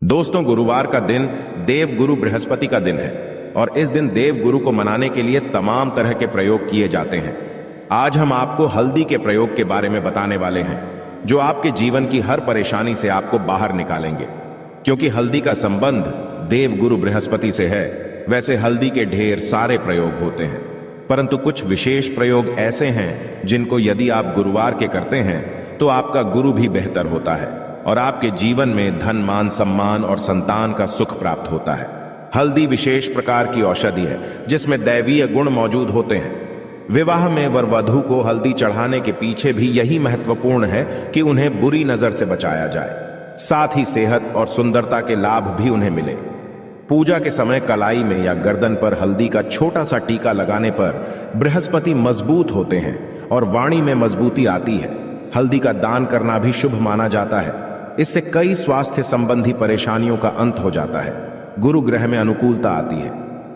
दोस्तों, गुरुवार का दिन देव गुरु बृहस्पति का दिन है और इस दिन देव गुरु को मनाने के लिए तमाम तरह के प्रयोग किए जाते हैं। आज हम आपको हल्दी के प्रयोग के बारे में बताने वाले हैं जो आपके जीवन की हर परेशानी से आपको बाहर निकालेंगे। क्योंकि हल्दी का संबंध देव गुरु बृहस्पति से है, वैसे हल्दी के ढेर सारे प्रयोग होते हैं, परंतु कुछ विशेष प्रयोग ऐसे हैं जिनको यदि आप गुरुवार के करते हैं तो आपका गुरु भी बेहतर होता है और आपके जीवन में धन, मान, सम्मान और संतान का सुख प्राप्त होता है। हल्दी विशेष प्रकार की औषधि है जिसमें दैवीय गुण मौजूद होते हैं। विवाह में वर वधू को हल्दी चढ़ाने के पीछे भी यही महत्वपूर्ण है कि उन्हें बुरी नजर से बचाया जाए, साथ ही सेहत और सुंदरता के लाभ भी उन्हें मिले। पूजा के समय कलाई में या गर्दन पर हल्दी का छोटा सा टीका लगाने पर बृहस्पति मजबूत होते हैं और वाणी में मजबूती आती है। हल्दी का दान करना भी शुभ माना जाता है। इससे कई स्वास्थ्य संबंधी परेशानियों का अंत हो जाता है। गुरु ग्रह में अनुकूलता आती है।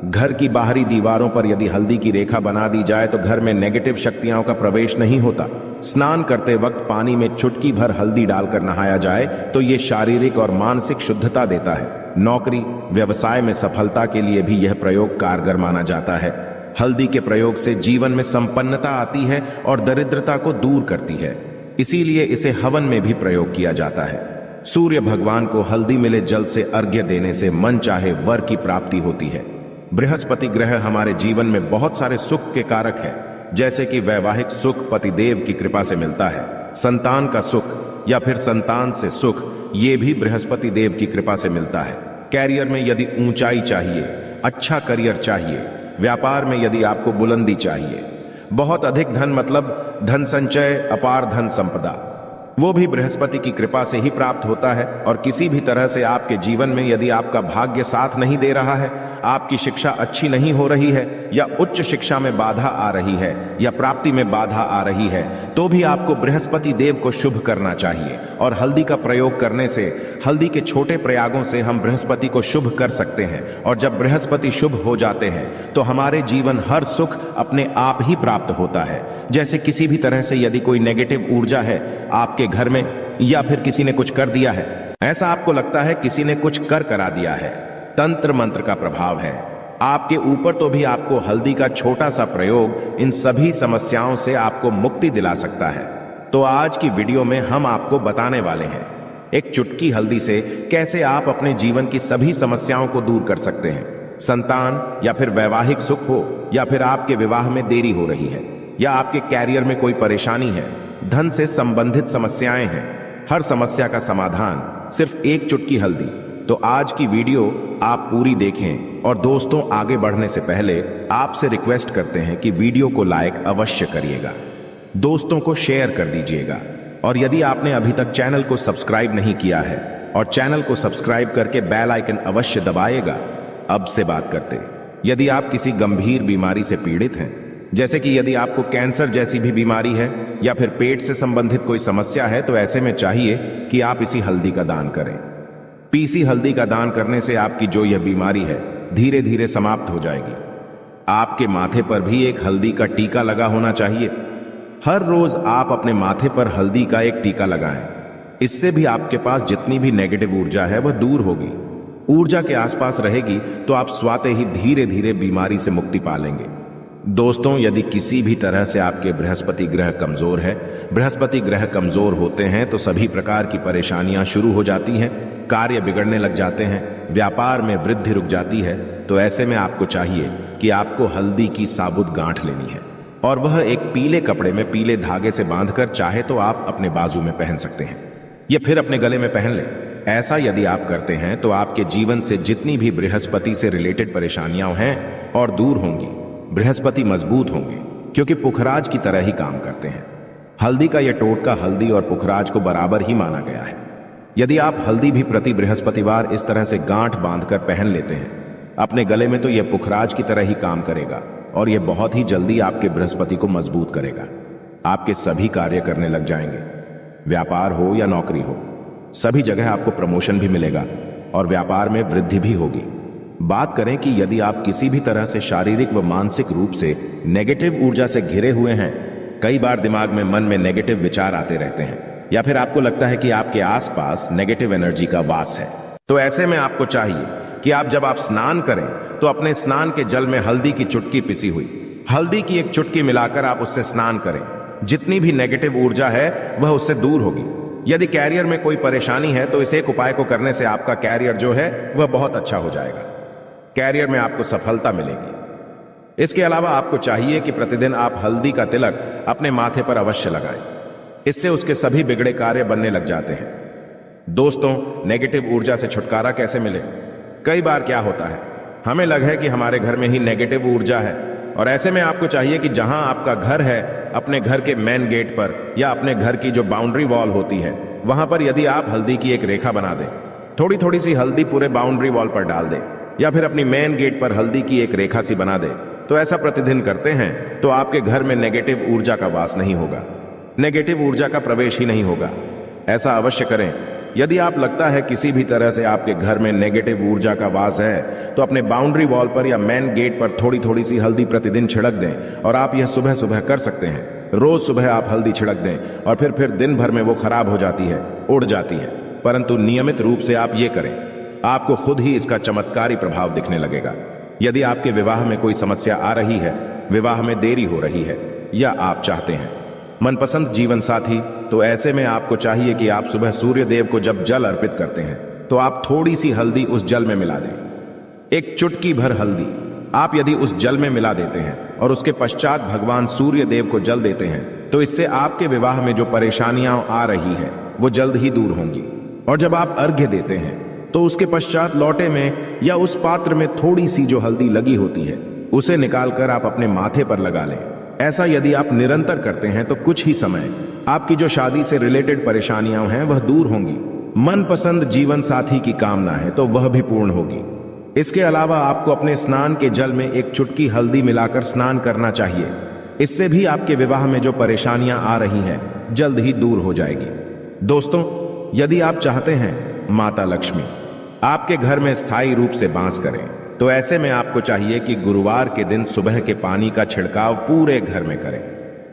घर की बाहरी दीवारों पर यदि हल्दी की रेखा बना दी जाए तो घर में नेगेटिव शक्तियों का प्रवेश नहीं होता। स्नान करते वक्त पानी में चुटकी भर हल्दी डालकर नहाया जाए तो ये शारीरिक और मानसिक शुद्धता देता है। नौकरी, व्यवसाय में सफलता के लिए भी यह प्रयोग कारगर माना जाता है। हल्दी के प्रयोग से जीवन में संपन्नता आती है और दरिद्रता को दूर करती है, इसीलिए इसे हवन में भी प्रयोग किया जाता है। सूर्य भगवान को हल्दी मिले जल से अर्घ्य देने से मन चाहे वर की प्राप्ति होती है। बृहस्पति ग्रह हमारे जीवन में बहुत सारे सुख के कारक है, जैसे कि वैवाहिक सुख पतिदेव की कृपा से मिलता है, संतान का सुख या फिर संतान से सुख ये भी बृहस्पति देव की कृपा से मिलता है। कैरियर में यदि ऊंचाई चाहिए, अच्छा करियर चाहिए, व्यापार में यदि आपको बुलंदी चाहिए, बहुत अधिक धन मतलब धन संचय, अपार धन संपदा, वो भी बृहस्पति की कृपा से ही प्राप्त होता है। और किसी भी तरह से आपके जीवन में यदि आपका भाग्य साथ नहीं दे रहा है, आपकी शिक्षा अच्छी नहीं हो रही है या उच्च शिक्षा में बाधा आ रही है या प्राप्ति में बाधा आ रही है, तो भी आपको बृहस्पति देव को शुभ करना चाहिए। और हल्दी का प्रयोग करने से, हल्दी के छोटे प्रयागों से हम बृहस्पति को शुभ कर सकते हैं। और जब बृहस्पति शुभ हो जाते हैं तो हमारे जीवन हर सुख अपने आप ही प्राप्त होता है। जैसे किसी भी तरह से यदि कोई नेगेटिव ऊर्जा है आपके घर में या फिर किसी ने कुछ कर दिया है, ऐसा आपको लगता है किसी ने कुछ कर करा दिया है, तंत्र मंत्र का प्रभाव है आपके ऊपर, तो भी आपको हल्दी का छोटा सा प्रयोग इन सभी समस्याओं से आपको मुक्ति दिला सकता है। तो आज की वीडियो में हम आपको बताने वाले हैं एक चुटकी हल्दी से कैसे आप अपने जीवन की सभी समस्याओं को दूर कर सकते हैं। संतान या फिर वैवाहिक सुख हो या फिर आपके विवाह में देरी हो रही है या आपके कैरियर में कोई परेशानी है, धन से संबंधित समस्याएं हैं, हर समस्या का समाधान सिर्फ एक चुटकी हल्दी। तो आज की वीडियो आप पूरी देखें। और दोस्तों, आगे बढ़ने से पहले आपसे रिक्वेस्ट करते हैं कि वीडियो को लाइक अवश्य करिएगा, दोस्तों को शेयर कर दीजिएगा और यदि आपने अभी तक चैनल को सब्सक्राइब नहीं किया है और चैनल को सब्सक्राइब करके बेल आइकन अवश्य दबाइएगा। अब से बात करते हैं, यदि आप किसी गंभीर बीमारी से पीड़ित हैं, जैसे कि यदि आपको कैंसर जैसी भी बीमारी है या फिर पेट से संबंधित कोई समस्या है, तो ऐसे में चाहिए कि आप इसी हल्दी का दान करें। पीसी हल्दी का दान करने से आपकी जो यह बीमारी है धीरे धीरे समाप्त हो जाएगी। आपके माथे पर भी एक हल्दी का टीका लगा होना चाहिए। हर रोज आप अपने माथे पर हल्दी का एक टीका लगाएं। इससे भी आपके पास जितनी भी नेगेटिव ऊर्जा है वह दूर होगी। ऊर्जा के आसपास रहेगी तो आप स्वाते ही धीरे धीरे बीमारी से मुक्ति पा लेंगे। दोस्तों, यदि किसी भी तरह से आपके बृहस्पति ग्रह कमजोर है, बृहस्पति ग्रह कमजोर होते हैं तो सभी प्रकार की परेशानियां शुरू हो जाती हैं, कार्य बिगड़ने लग जाते हैं, व्यापार में वृद्धि रुक जाती है। तो ऐसे में आपको चाहिए कि आपको हल्दी की साबुत गांठ लेनी है और वह एक पीले कपड़े में पीले धागे से बांधकर चाहे तो आप अपने बाजू में पहन सकते हैं या फिर अपने गले में पहन लें। ऐसा यदि आप करते हैं तो आपके जीवन से जितनी भी बृहस्पति से रिलेटेड परेशानियां हैं और दूर होंगी। बृहस्पति मजबूत होंगे क्योंकि पुखराज की तरह ही काम करते हैं। हल्दी का यह टोटका हल्दी और पुखराज को बराबर ही माना गया है। यदि आप हल्दी भी प्रति बृहस्पतिवार इस तरह से गांठ बांधकर पहन लेते हैं अपने गले में, तो यह पुखराज की तरह ही काम करेगा और यह बहुत ही जल्दी आपके बृहस्पति को मजबूत करेगा। आपके सभी कार्य करने लग जाएंगे, व्यापार हो या नौकरी हो, सभी जगह आपको प्रमोशन भी मिलेगा और व्यापार में वृद्धि भी होगी। बात करें कि यदि आप किसी भी तरह से शारीरिक व मानसिक रूप से नेगेटिव ऊर्जा से घिरे हुए हैं, कई बार दिमाग में, मन में नेगेटिव विचार आते रहते हैं या फिर आपको लगता है कि आपके आसपास नेगेटिव एनर्जी का वास है, तो ऐसे में आपको चाहिए कि आप जब आप स्नान करें तो अपने स्नान के जल में हल्दी की चुटकी पिसी हुई हल्दी की एक चुटकी मिलाकर आप उससे स्नान करें। जितनी भी नेगेटिव ऊर्जा है वह उससे दूर होगी। यदि कैरियर में कोई परेशानी है तो इस एक उपाय को करने से आपका कैरियर जो है वह बहुत अच्छा हो जाएगा। कैरियर में आपको सफलता मिलेगी। इसके अलावा आपको चाहिए कि प्रतिदिन आप हल्दी का तिलक अपने माथे पर अवश्य लगाएं। इससे उसके सभी बिगड़े कार्य बनने लग जाते हैं। दोस्तों, नेगेटिव ऊर्जा से छुटकारा कैसे मिले? कई बार क्या होता है, हमें लग है कि हमारे घर में ही नेगेटिव ऊर्जा है, और ऐसे में आपको चाहिए कि जहां आपका घर है, अपने घर के मेन गेट पर या अपने घर की जो बाउंड्री वॉल होती है वहां पर यदि आप हल्दी की एक रेखा बना दें, थोड़ी थोड़ी सी हल्दी पूरे बाउंड्री वॉल पर डाल दें, या फिर अपनी मेन गेट पर हल्दी की एक रेखा सी बना दें, तो ऐसा प्रतिदिन करते हैं तो आपके घर में नेगेटिव ऊर्जा का वास नहीं होगा, नेगेटिव ऊर्जा का प्रवेश ही नहीं होगा। ऐसा अवश्य करें। यदि आप लगता है किसी भी तरह से आपके घर में नेगेटिव ऊर्जा का वास है तो अपने बाउंड्री वॉल पर या मेन गेट पर थोड़ी थोड़ी सी हल्दी प्रतिदिन छिड़क दें, और आप यह सुबह सुबह कर सकते हैं। रोज सुबह आप हल्दी छिड़क दें और फिर दिन भर में वो खराब हो जाती है, उड़ जाती है, परंतु नियमित रूप से आप ये करें, आपको खुद ही इसका चमत्कारी प्रभाव दिखने लगेगा। यदि आपके विवाह में कोई समस्या आ रही है, विवाह में देरी हो रही है, या आप चाहते हैं मनपसंद जीवन साथी, तो ऐसे में आपको चाहिए कि आप सुबह सूर्य देव को जब जल अर्पित करते हैं तो आप थोड़ी सी हल्दी उस जल में मिला दें। एक चुटकी भर हल्दी आप यदि उस जल में मिला देते हैं और उसके पश्चात भगवान सूर्य देव को जल देते हैं तो इससे आपके विवाह में जो परेशानियां आ रही है वो जल्द ही दूर होंगी। और जब आप अर्घ्य देते हैं तो उसके पश्चात लौटे में या उस पात्र में थोड़ी सी जो हल्दी लगी होती है उसे निकालकर आप अपने माथे पर लगा लें। ऐसा यदि आप निरंतर करते हैं तो कुछ ही समय आपकी जो शादी से रिलेटेड परेशानियां हैं वह दूर होंगी। मनपसंद जीवन साथी की कामना है तो वह भी पूर्ण होगी। इसके अलावा आपको अपने स्नान के जल में एक चुटकी हल्दी मिलाकर स्नान करना चाहिए। इससे भी आपके विवाह में जो परेशानियां आ रही हैं जल्द ही दूर हो जाएगी। दोस्तों, यदि आप चाहते हैं माता लक्ष्मी आपके घर में स्थायी रूप से वास करें तो ऐसे में आपको चाहिए कि गुरुवार के दिन सुबह के पानी का छिड़काव पूरे घर में करें।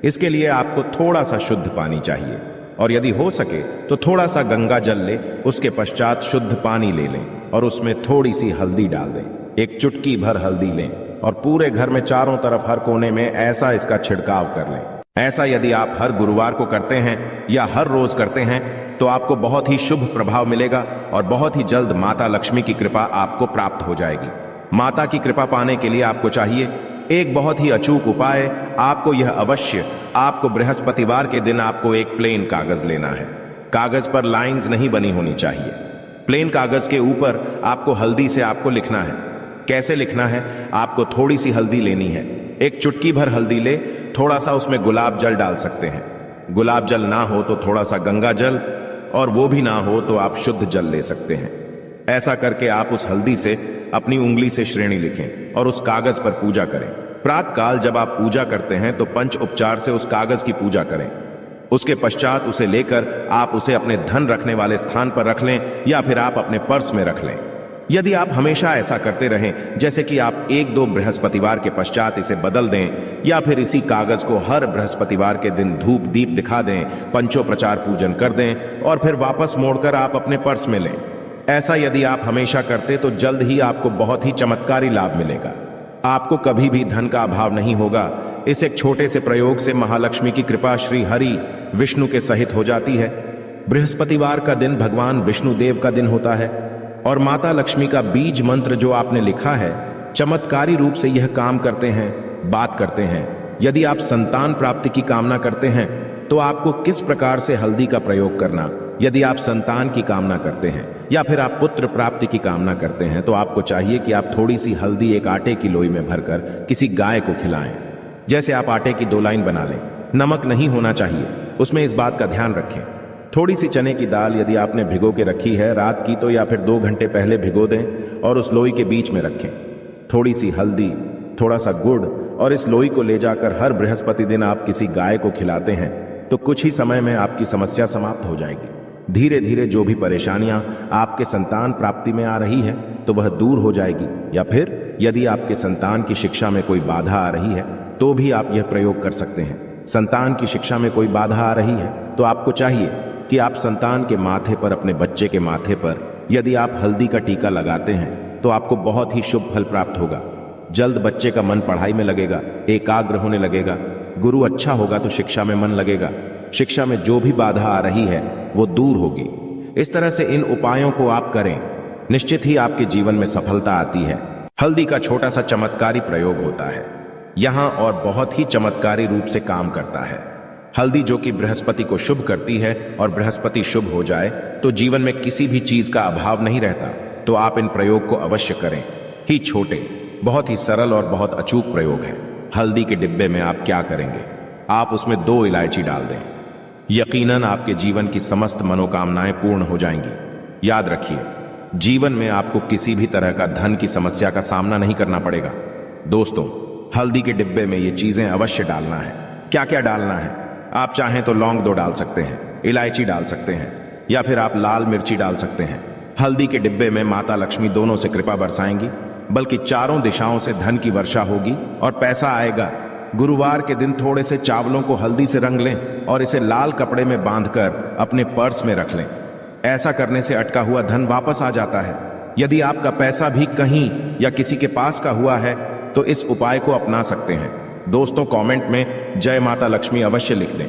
इसके लिए आपको थोड़ा सा शुद्ध पानी चाहिए, और यदि हो सके तो थोड़ा सा गंगा जल ले, उसके पश्चात शुद्ध पानी ले लें और उसमें थोड़ी सी हल्दी डाल दें। एक चुटकी भर हल्दी लें और पूरे घर में चारों तरफ हर कोने में ऐसा इसका छिड़काव कर लें। ऐसा यदि आप हर गुरुवार को करते हैं या हर रोज करते हैं तो आपको बहुत ही शुभ प्रभाव मिलेगा और बहुत ही जल्द माता लक्ष्मी की कृपा आपको प्राप्त हो जाएगी। माता की कृपा पाने के लिए आपको चाहिए एक बहुत ही अचूक उपाय। आपको यह अवश्य, आपको बृहस्पतिवार के दिन आपको एक प्लेन कागज लेना है। कागज पर लाइंस नहीं बनी होनी चाहिए। प्लेन कागज के ऊपर आपको हल्दी से आपको लिखना है। कैसे लिखना है? आपको थोड़ी सी हल्दी लेनी है, एक चुटकी भर हल्दी ले, थोड़ा सा उसमें गुलाब जल डाल सकते हैं। गुलाब जल ना हो तो थोड़ा सा गंगा जल, और वो भी ना हो तो आप शुद्ध जल ले सकते हैं। ऐसा करके आप उस हल्दी से अपनी उंगली से श्रेणी लिखें और उस कागज पर पूजा करें। प्रातःकाल जब आप पूजा करते हैं तो पंच उपचार से उस कागज की पूजा करें। उसके पश्चात उसे लेकर आप उसे अपने धन रखने वाले स्थान पर रख लें या फिर आप अपने पर्स में रख लें। यदि आप हमेशा ऐसा करते रहें, जैसे कि आप 1-2 बृहस्पतिवार के पश्चात इसे बदल दें या फिर इसी कागज को हर बृहस्पतिवार के दिन धूप दीप दिखा दें, पंचोपचार पूजन कर दें और फिर वापस मोड़कर आप अपने पर्स में लें। ऐसा यदि आप हमेशा करते तो जल्द ही आपको बहुत ही चमत्कारी लाभ मिलेगा। आपको कभी भी धन का अभाव नहीं होगा। इस एक छोटे से प्रयोग से महालक्ष्मी की कृपा श्री हरि विष्णु के सहित हो जाती है। बृहस्पतिवार का दिन भगवान विष्णु देव का दिन होता है और माता लक्ष्मी का बीज मंत्र जो आपने लिखा है चमत्कारी रूप से यह काम करते हैं, बात करते हैं। यदि आप संतान प्राप्ति की कामना करते हैं तो आपको किस प्रकार से हल्दी का प्रयोग करना, यदि आप संतान की कामना करते हैं या फिर आप पुत्र प्राप्ति की कामना करते हैं तो आपको चाहिए कि आप थोड़ी सी हल्दी एक आटे की लोई में भरकर किसी गाय को खिलाएं। जैसे आप आटे की 2 लाइन बना लें। नमक नहीं होना चाहिए, उसमें इस बात का ध्यान रखें। थोड़ी सी चने की दाल यदि आपने भिगो के रखी है रात की तो या फिर 2 घंटे पहले भिगो दें और उस लोई के बीच में रखें। थोड़ी सी हल्दी, थोड़ा सा गुड़ और इस लोई को ले जाकर हर बृहस्पति दिन आप किसी गाय को खिलाते हैं तो कुछ ही समय में आपकी समस्या समाप्त हो जाएगी। धीरे धीरे जो भी परेशानियां आपके संतान प्राप्ति में आ रही है तो वह दूर हो जाएगी। या फिर यदि आपके संतान की शिक्षा में कोई बाधा आ रही है तो भी आप यह प्रयोग कर सकते हैं। संतान की शिक्षा में कोई बाधा आ रही है तो आपको चाहिए कि आप संतान के माथे पर, अपने बच्चे के माथे पर यदि आप हल्दी का टीका लगाते हैं तो आपको बहुत ही शुभ फल प्राप्त होगा। जल्द बच्चे का मन पढ़ाई में लगेगा, एकाग्र होने लगेगा। गुरु अच्छा होगा तो शिक्षा में मन लगेगा। शिक्षा में जो भी बाधा आ रही है वो दूर होगी। इस तरह से इन उपायों को आप करें, निश्चित ही आपके जीवन में सफलता आती है। हल्दी का छोटा सा चमत्कारी प्रयोग होता है यहां और बहुत ही चमत्कारी रूप से काम करता है। हल्दी जो कि बृहस्पति को शुभ करती है, और बृहस्पति शुभ हो जाए तो जीवन में किसी भी चीज का अभाव नहीं रहता। तो आप इन प्रयोग को अवश्य करें। ही छोटे, बहुत ही सरल और बहुत अचूक प्रयोग है। हल्दी के डिब्बे में आप क्या करेंगे, आप उसमें 2 इलायची डाल दें। यकीनन आपके जीवन की समस्त मनोकामनाएं पूर्ण हो जाएंगी। याद रखिए, जीवन में आपको किसी भी तरह का धन की समस्या का सामना नहीं करना पड़ेगा। दोस्तों, हल्दी के डिब्बे में ये चीजें अवश्य डालना है। क्या क्या डालना है, आप चाहें तो लौंग 2 डाल सकते हैं, इलायची डाल सकते हैं, या फिर आप लाल मिर्ची डाल सकते हैं। हल्दी के डिब्बे में माता लक्ष्मी दोनों से कृपा बरसाएंगी, बल्कि चारों दिशाओं से धन की वर्षा होगी और पैसा आएगा। गुरुवार के दिन थोड़े से चावलों को हल्दी से रंग लें और इसे लाल कपड़े में बांधकर अपने पर्स में रख लें। ऐसा करने से अटका हुआ धन वापस आ जाता है। यदि आपका पैसा भी कहीं या किसी के पास का हुआ है तो इस उपाय को अपना सकते हैं। दोस्तों, कमेंट में जय माता लक्ष्मी अवश्य लिख दें।